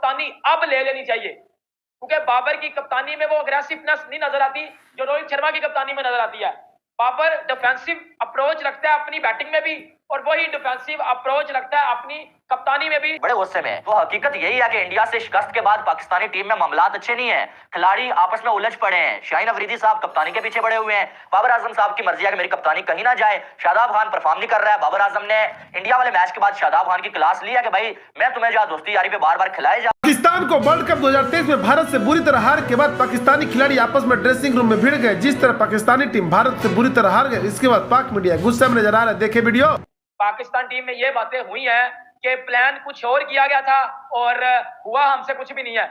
कप्तानी अब ले लेनी चाहिए, क्योंकि बाबर की कप्तानी में वो अग्रेसिवनेस नहीं नजर आती जो रोहित शर्मा की कप्तानी में नजर आती है। बाबर डिफेंसिव अप्रोच रखता है अपनी बैटिंग में भी, और वही डिफेंसिव अप्रोच रखता है अपनी कप्तानी में भी। बड़े गुस्से में। तो हकीकत यही है कि इंडिया से शिकस्त के बाद पाकिस्तानी टीम में मामलात अच्छे नहीं है, खिलाड़ी आपस में उलझ पड़े हैं। शाहीन अफरीदी साहब कप्तानी के पीछे पड़े हुए हैं, बाबर आजम साहब की मर्जी है कि मेरी कप्तानी कहीं ना जाए। शादाब खान परफॉर्म नहीं कर रहा है। बाबर आजम ने इंडिया वाले मैच के बाद शादाब खान की क्लास लिया कि भाई मैं तुम्हें जहाँ दोस्ती यारी पे बार बार खिलाए जा। पाकिस्तान को वर्ल्ड कप 2023 में भारत से बुरी तरह हार के बाद पाकिस्तानी खिलाड़ी आपस में ड्रेसिंग रूम में भिड़ गए। जिस तरह पाकिस्तानी टीम भारत से बुरी तरह हार गए, इसके बाद पाक मीडिया गुस्से में नजर आ रहा है। देखे वीडियो। पाकिस्तान टीम में ये बातें हुई हैं कि प्लान कुछ और किया गया था और हुआ हमसे कुछ भी नहीं है।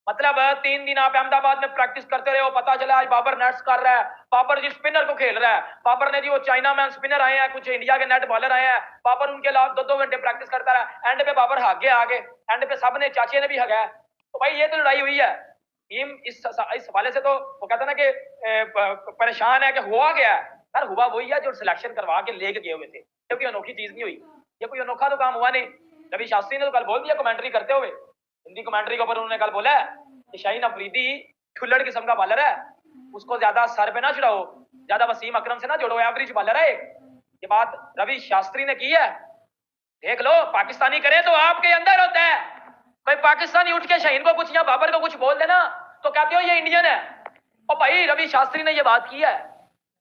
मतलब 3 दिन आप अहमदाबाद में प्रैक्टिस करते रहे हो, पता चला आज बाबर नेट्स कर रहा है, बाबर जी स्पिनर को खेल रहा है, बाबर ने जी वो चाइना मैन स्पिनर आए हैं, कुछ इंडिया के नेट बॉलर आए हैं, बाबर उनके अलावा 2-2 घंटे प्रैक्टिस करता रहा। एंड पे बाबर आगे एंड पे सबने चाचे ने भी हगाया। तो भाई ये तो लड़ाई हुई है। टीम इस हवाले से तो वो कहता ना कि परेशान है कि हुआ गया है। यार हुआ वही है जो सिलेक्शन करवा के लेके गए हुए थे, क्योंकि अनोखी चीज नहीं हुई, ये कोई अनोखा तो काम हुआ नहीं। रवि शास्त्री ने तो कल बोल दिया कमेंट्री करते हुए, हिंदी कमेंट्री के ऊपर उन्होंने कल बोला है कि शाहीन अफरीदी ठुल्लड़ किस्म का बॉलर है, उसको ज्यादा सर पे ना चढ़ाओ, ज्यादा वसीम अकरम से ना जोड़ो, एवरेज बॉलर है। ये बात रवि शास्त्री ने की है। देख लो, पाकिस्तानी करे तो आपके अंदर होता है। कोई पाकिस्तानी उठ के शाहीन को कुछ या बाबर को कुछ बोल देना तो कहते हो ये इंडियन है। और भाई रवि शास्त्री ने ये बात की है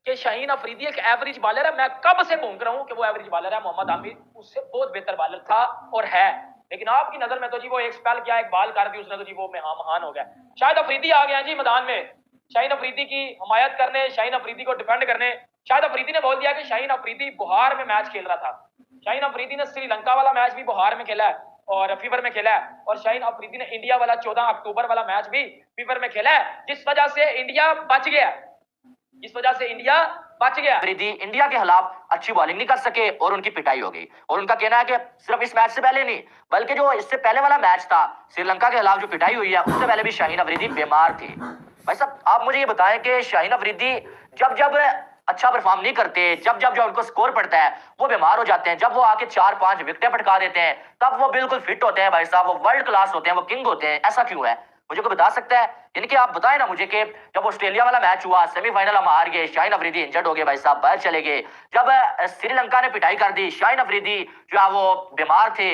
कि शाहीन अफरीदी एक एवरेज बॉलर है। मैं कब से भूख रहा हूं कि वो एवरेज बॉलर है। मोहम्मद आमिर उससे बहुत बेहतर बॉलर था और है, लेकिन आपकी नजर में तो जी वो एक स्पेल किया, एक बॉल कर दी उसने तो जी वो महान हो गया। शाहिद अफरीदी आ गया जी मैदान में, शाहीन अफरीदी की हिमायत करने, शाहीन अफरीदी को डिफेंड करने। शाहिद अफरीदी ने बोल दिया कि शाहीन अफरीदी बुहार में मैच खेल रहा था। शाहीन अफरीदी ने श्रीलंका वाला मैच भी बुहार में खेला है और फीवर में खेला है, और शाहीन अफरीदी ने इंडिया वाला 14 अक्टूबर वाला मैच भी फीवर में खेला है, जिस वजह से इंडिया बच गया। अफरीदी इंडिया के खिलाफ अच्छी बॉलिंग नहीं कर सके और उनकी पिटाई हो गई। और उनका कहना है कि सिर्फ इस मैच से पहले नहीं, बल्कि जो इससे पहले वाला मैच था श्रीलंका के खिलाफ जो पिटाई हुई है, उससे पहले भी शाहीन अफरीदी बीमार थे। भाई साहब आप मुझे ये बताएं कि शाहीन अफरीदी जब अच्छा परफॉर्म नहीं करते, जब उनको स्कोर पड़ता है वो बीमार हो जाते हैं। जब वो आके 4-5 विकेटें पटका देते हैं तब वो बिल्कुल फिट होते हैं। भाई साहब वो वर्ल्ड क्लास होते हैं, वो किंग होते हैं। ऐसा क्यों है, मुझे कोई बता सकता है? यानी कि आप बताएं ना मुझे कि जब ऑस्ट्रेलिया वाला मैच हुआ, सेमीफाइनल हम हार गए, शाहीन अफरीदी इंजर्ड हो गए, भाई साहब बाहर चले गए। जब श्रीलंका ने पिटाई कर दी, शाहीन अफरीदी जो है वो बीमार थे।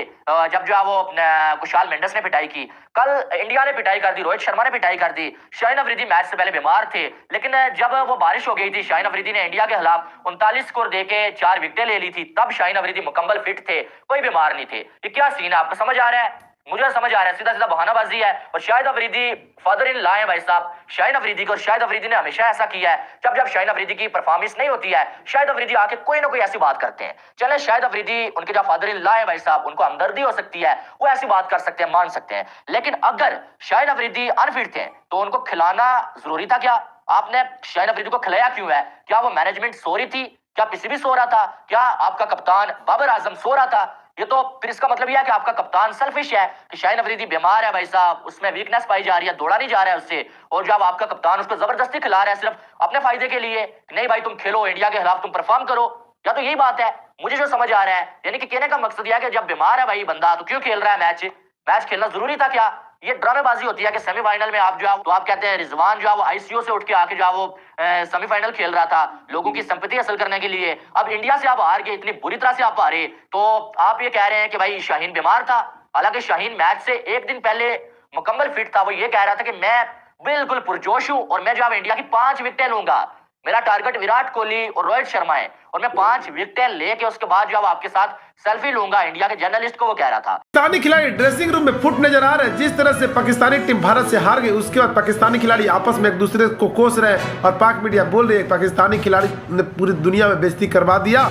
जब जो है वो कुशाल मेंडिस ने पिटाई की, कल इंडिया ने पिटाई कर दी, रोहित शर्मा ने पिटाई कर दी। शाहीन अफरीदी मैच से पहले बीमार थे, लेकिन जब वो बारिश हो गई थी, शाहीन अफरीदी ने इंडिया के खिलाफ 39 स्कोर देके 4 विकेटें ले ली थी, तब शाहीन अफरीदी मुकम्मल फिट थे, कोई बीमार नहीं थे। ये क्या सीन है, आपको समझ आ रहा है? मुझे समझ आ रहा है सीधा बहानाबाजी है। और Shahid Afridi father in law है भाई साहब शाहीन अफरीदी को, और शाहिद अफरीदी ने हमेशा ऐसा किया है। जब शाहीन अफरीदी की परफॉर्मेंस नहीं होती है, शाहिद अफरीदी आके कोई ना कोई ऐसी बात करते हैं। चले शाहिद अफरीदी उनके जो फादर इन लॉ है भाई साहब, उनको हमदर्दी हो सकती है, वो ऐसी बात कर सकते हैं, मान सकते हैं। लेकिन अगर शाहिद अफरीदी अनफिट थे तो उनको खिलाना जरूरी था क्या? आपने शाहीन अफरीदी को खिलाया क्यों है? क्या वो मैनेजमेंट सो रही थी? क्या पीसीबी सो रहा था? क्या आपका कप्तान बाबर आजम सो रहा था? ये तो फिर इसका मतलब यह है कि आपका कप्तान सेल्फिश है कि शाहीन अफरीदी बीमार है भाई साहब, उसमें वीकनेस पाई जा रही है, दौड़ा नहीं जा रहा है उससे, और जब आपका कप्तान उसको जबरदस्ती खिला रहा है सिर्फ अपने फायदे के लिए, नहीं भाई तुम खेलो, इंडिया के खिलाफ तुम परफॉर्म करो, या तो यही बात है। मुझे जो समझ आ रहा है, यानी कि कहने का मकसद यह है कि जब बीमार है भाई बंदा तो क्यों खेल रहा है मैच खेलना जरूरी था क्या? ये ड्रामेबाजी होती है कि सेमीफाइनल में आप जो है तो आप कहते हैं रिजवान जो है वो आईसीयू से उठ के आके जो है वो सेमीफाइनल खेल रहा था लोगों की संपत्ति हासिल करने के लिए। अब इंडिया से आप हार गए, इतनी बुरी तरह से आप हारे, तो आप ये कह रहे हैं कि भाई शाहीन बीमार था। हालांकि शाहीन मैच से एक दिन पहले मुकम्मल फिट था। वो ये कह रहा था कि मैं बिल्कुल पुरजोश हूं और मैं जो है इंडिया की 5 विकेटें लूंगा, मेरा टारगेट विराट कोहली और रोहित शर्मा है, और मैं 5 विकेटें लेके उसके बाद जो आपके साथ सेल्फी लूंगा। इंडिया के जर्नलिस्ट को वो कह रहा था। पाकिस्तानी खिलाड़ी ड्रेसिंग रूम में फुट नजर आ रहे हैं। जिस तरह से पाकिस्तानी टीम भारत से हार गई, उसके बाद पाकिस्तानी खिलाड़ी आपस में एक दूसरे को कोस रहे हैं और पाक मीडिया बोल रही है पाकिस्तानी खिलाड़ी ने पूरी दुनिया में बेइज्जती करवा दिया।